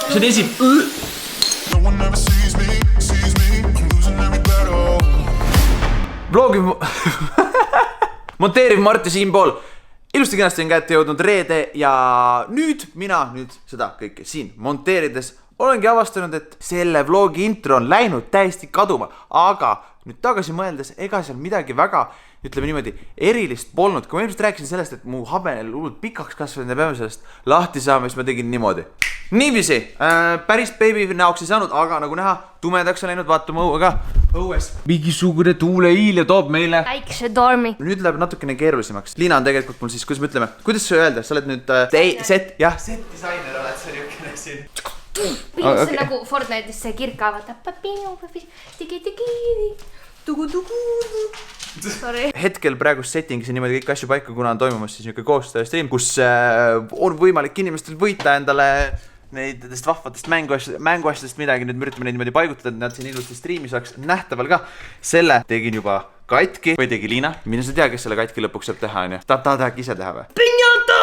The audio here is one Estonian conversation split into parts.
see on esim... Vlogi monteeriv Mart ja Siimpool. Ilusti kenasti on kätte jõudnud reede ja nüüd seda kõike siin monteerides olengi avastanud, et selle vlogi intro on läinud täiesti kaduma, aga nüüd tagasi mõeldes, ega seal midagi väga, ütleme niimoodi, erilist polnud. Kui ma ilmselt rääkisin sellest, et mu habel hullult pikaks kasvanud ja peame sellest lahti saama, siis ma tegin niimoodi. Niiviisi, päris baby näoks ei saanud, aga nagu näha, tumedaks on läinud, vaatame õuega õues. Mingisugune tuuleiil ja toob meile väikse tormi. Nüüd läheb natukene keerulisemaks. Liina on tegelikult mul siis, kuidas me ütleme, kuidas sa öelda, sa oled nüüd set-disainer oled sa niukene siin. See on nagu Fortnite'is see kirka, vaata. Hetkel praegust settingis niimoodi kõik asju paika, kuna on toimumas siis niuke koostöö stream, kus on võimalik inimestel võita endale neidest vahvatest mänguasjadest midagi. Nüüd me üritame neid niimoodi paigutada, et nad siin ilusti streami saaks nähtaval ka. Selle tegin juba Katki või tegi Liina. Mina sa tea, kes selle Katki lõpuks saab teha, on ju. Ta tahab ise teha või? Pinjata!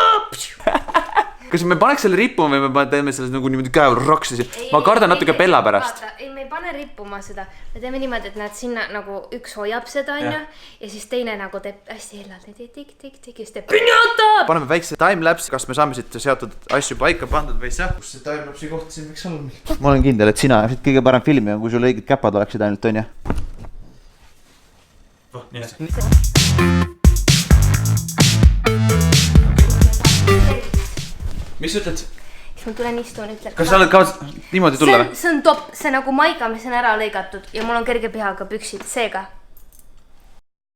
Kas me paneks selle rippuma või me teeme selles nagu niimoodi käeval raksis? Ma kardan natuke Bella pärast. Ei, me ei pane rippuma seda. Me teeme niimoodi, et nad sinna nagu üks hoiab seda, on ju. Ja siis teine nagu teeb hästi hellalt. Tik-tik-tik ja siis teeb pinjata! Paneme väikse timelapse. Kas me saame siit seotud asju paika pandud või see? Kus see timelapsi koht siin võiks olla? Ma olen kindel, et sina kõige parem filmi on, kui sul õiged käpad oleksid ainult, on ju? Mis ütled? Siis ma tulen istun, ütled. Kas sa oled ka niimoodi tulla või? See on top, see nagu maiga, mis on ära lõigatud ja mul on kerge pihaga püksid, seega.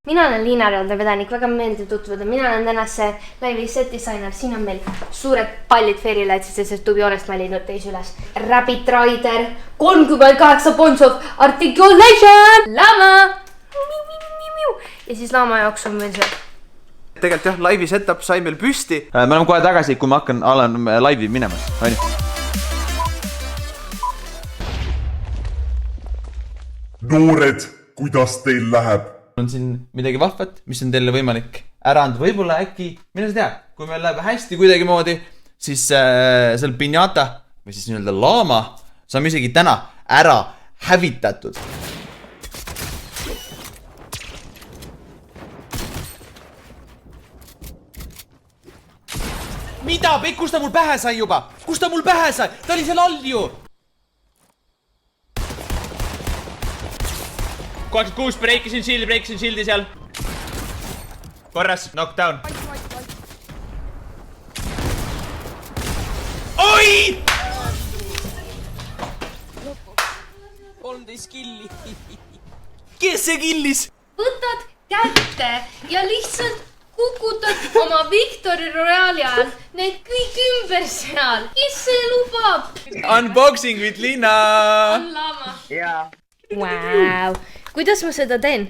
Mina olen Liina Rõlda-Vedanik, väga meeldiv tutvuda. Mina olen tänas see live'i set-disainer. Siin on meil suured pallid Fairylights'id, sest tubijoonest ma liinud teis üles. Rabbit Rider, 38 points of articulation, lama. Ja siis lama jaoks on meil see. Tegelikult jah, laivi setup sai meil püsti. Me oleme kohe tagasi, kui ma alan laivi minema. Noored, kuidas teil läheb? On siin midagi vahvat, mis on teile võimalik ära anda. Võib-olla äkki, mina sa tea, kui meil läheb hästi kuidagi moodi, siis seal pinjata või siis nii-öelda laama saame isegi täna ära hävitatud. Mida? Kus ta mul pähe sai juba? Kus ta mul pähe sai? Ta oli seal all ju! 26 breikisin shield'i seal. Korras, knockdown. Oi! 13 killi. Kes see killis? Võtad kätte ja lihtsalt kukutad oma Victory Royale'i ajal need kõik ümber seal. Kes see lubab? Unboxing with Liina. On lama. Jaa. Wow. Kuidas ma seda teen?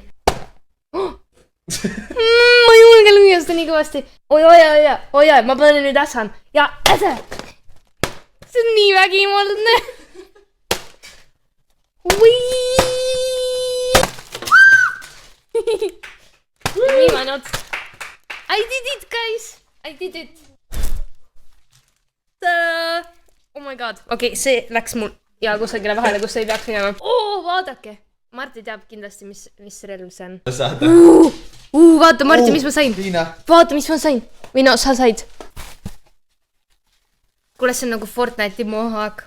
Ma ei julge lüüa seda nii kõvasti. Oi, ma panen nüüd äsan. Ja äse. See on nii vägimaldne. Viimane ots. I did it, guys. I did it. Oh my god. Okei, see läks mul ja kusagile vahele, kus ei peaks minema. Vaadake. Marti teab kindlasti, mis relv see on. Vaata, Marti, mis ma sain. Vaata, mis ma sain. Või no, sa said. Kuule, see on nagu Fortnite'i mohak.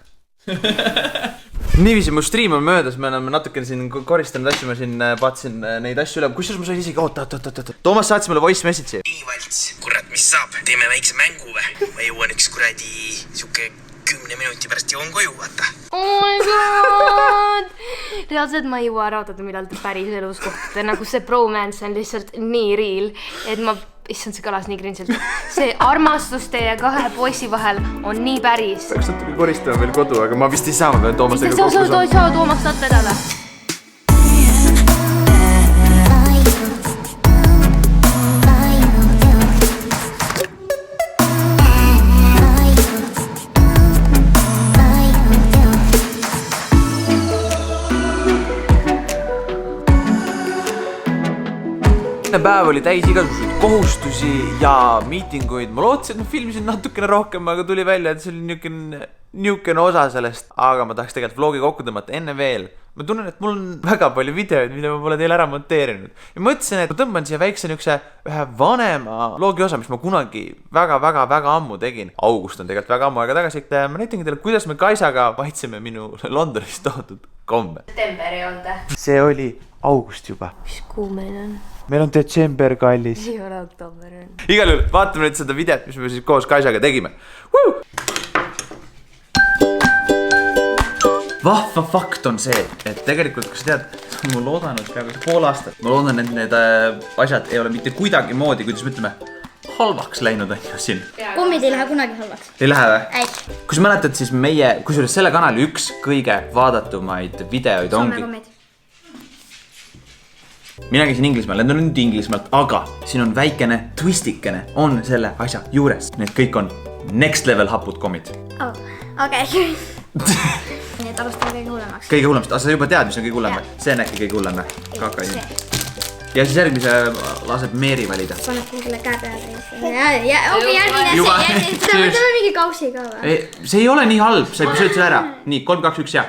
Niiviisi, mu stream on möödas, me oleme natukene siin koristanud asju, ma siin vaatasin neid asju üle. Kusjuures ma sain isegi, oot. Toomas saatis mulle voice message'i. Nii valts, kurat, mis saab? Teeme väikse mängu või? Ma jõuan üks kuradi siuke 10 minuti pärast jõuan koju, vaata. Oh my god! Reaalselt ma ei jõua ära oodata, millal te päris elus kohtate. Nagu see bromance on lihtsalt nii real, et ma, issand, see kõlas nii grinselt. See armastus teie kahe poissi vahel on nii päris. Peaks natuke koristama veel kodu, aga ma vist ei saa, ma pean Toomastega kokku saama. Sa Toomast saad vedada. eilne päev oli täis igasuguseid kohustusi ja miitinguid. Ma lootsin, et ma filmisin natukene rohkem, aga tuli välja, et see oli niukene osa sellest. Aga ma tahaks tegelikult vlogi kokku tõmmata enne veel. Ma tunnen, et mul on väga palju videoid, mida ma pole teile ära monteerinud. Ja ma mõtlesin, et ma tõmban siia väikse ühe vanema vlogi osa, mis ma kunagi väga ammu tegin. August on tegelikult väga ammu aega tagasi. Ma näitangi teile, kuidas me Kaisaga vaitsime minu Londonis toodud komme. September ei olnud. See oli august juba. Mis kuu meil on? Meil on detsember, kallis. Ei ole oktoober on. Igal juhul vaatame nüüd seda videot, mis me siis koos Kaisaga tegime. Vahva fakt on see, et tegelikult, kas sa tead, ma loodan, et peaaegu pool aastat. Ma loodan, et need asjad ei ole mitte kuidagi moodi, kuidas me ütleme, halvaks läinud on ju siin. Kommid ei lähe kunagi halvaks. Ei lähe või? Ei. Kui sa mäletad, siis meie, kusjuures selle kanali üks kõige vaadatumaid videoid ongi. kommid. Mina käisin Inglismaal, need on nüüd Inglismaalt, aga siin on väikene twistikene on selle asja juures. Need kõik on next level hapud kommid. Oh, okei. Nii et alustame kõige hullemaks. Kõige hullemast, sa juba tead, mis on kõige hullem. See on äkki kõige hullem. Ja siis järgmise laseb Meeri valida. Paneb kuhule käe peale. Okei, järgmine see. Teeme mingi kausi ka või? See ei ole nii halb, sa ei sööd selle ära. Nii, 3, 2, 1 ja.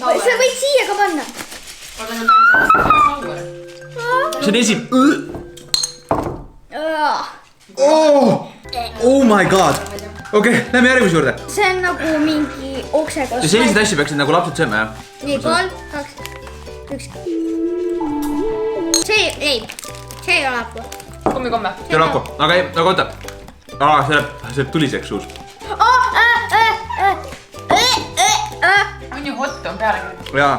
Sa võid siia ka panna. See on Oh my god. Okei, lähme järgmise juurde. See on nagu mingi okse koos. Ja selliseid asju peaksid nagu lapsed sööma, jah? Nii, 3, 2, 1. See ei ole hapu. Komme. See on hapu, aga oota. See läheb tuliseks suus. On ju hot on peale. Jaa.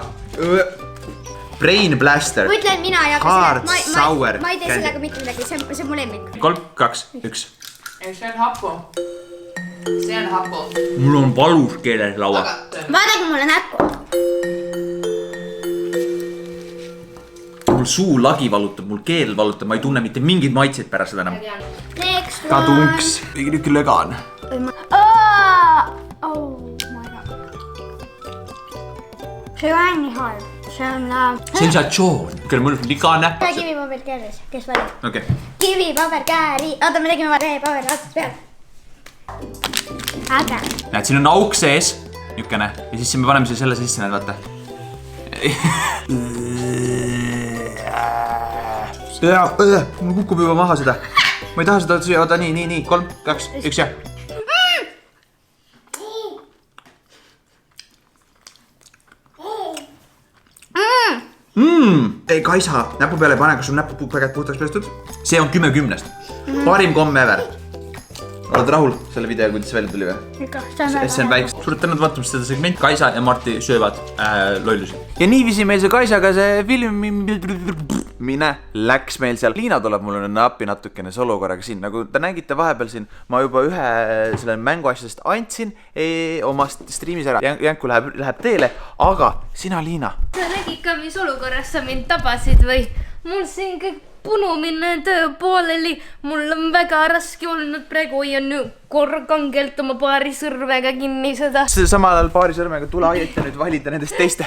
Brain Blaster. Ma ütlen, mina ei hakka Hard sellega. sour. Ma ei tee sellega mitte midagi, see on mu lemmik. 3, 2, 1. See on hapu. See on hapu. Mul on valus keeles laua. Vaadake mulle näkku. Mul suu lagi valutab, mul keel valutab, ma ei tunne mitte mingid maitseid pärast seda enam. Next one. Kadunks. Ikki lögan. Oh my god. See ei ole nii halb. See on... Sensatsioon. Kelle mõnus ligane. Kivipaber kääris, kes valib? Okei. Kivipaber kääri. Oota, me tegime paber ratsast peal. Aga. Näed, siin on auk sees. Niukene. Ja siis me paneme selle sisse, näed, vaata. Mul kukub juba maha seda. Ma ei taha seda süüa, oota, nii, 3, 2, 1 ja. Ei, Kaisa, näpu peale ei pane, kas sul näpu väga puhtaks pestud? See on 10/10. Parim komme ever. Oled rahul selle video, kuidas välja tuli või? Ikka, see on väikest. Suured tänud vaatamast seda segment. Kaisa ja Marti söövad lollusi. Ja niiviisi meil see Kaisaga see filmimine läks meil seal. Liina tuleb mulle appi natukene see olukorraga siin. Nagu te nägite vahepeal siin, ma juba ühe selle mänguasjast andsin omast striimis ära. Jänku läheb teele, aga sina, Liina. Sa nägid ka, mis olukorras sa mind tabasid või? Mul siin kõik punumine töö pooleli. Mul on väga raske olnud praegu ja nüüd kangelt oma paari sõrmega kinni seda. Samal ajal paari sõrmega tule aita nüüd valida nendest teiste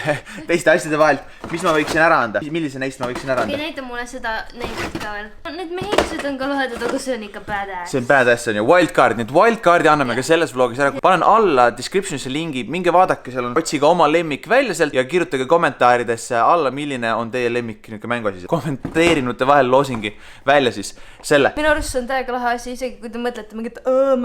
asjade vahelt. Mis ma võiksin ära anda? Millise neist ma võiksin ära anda? Näita mulle seda neidit ka veel. Need mehikesed on ka lahedad, aga see on ikka badass. See on badass on ju. Wildcard. Nüüd Wildcardi anname ka selles vlogis ära. Panen alla descriptionisse lingi. Minge vaadake, seal on. Otsige oma lemmik välja sealt ja kirjutage kommentaaridesse alla, milline on teie lemmik mänguasi. Kommenteerinute vahel loosingi välja siis selle. Minu arust see on täiega lahe asi, isegi kui te mõtlete mingit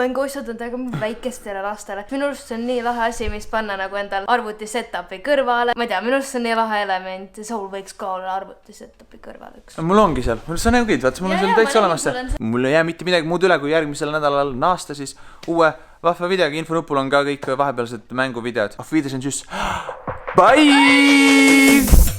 mänguasjad on täiega väikestele lastele. Minu arust see on nii lahe asi, mis panna nagu endal arvuti setupi kõrvale. Ma ei tea, minu arust see on nii lahe element. Sul võiks ka olla arvuti setupi kõrvale üks. Mul ongi seal. Sa nägid, vaata, mul on seal täitsa olemas see. Mul ei jää mitte midagi muud üle, kui järgmisel nädalal naasta siis uue vahva videoga. Infonupul on ka kõik vahepealsed mänguvideod. Auf Wiedersehen, tschüss. Bye!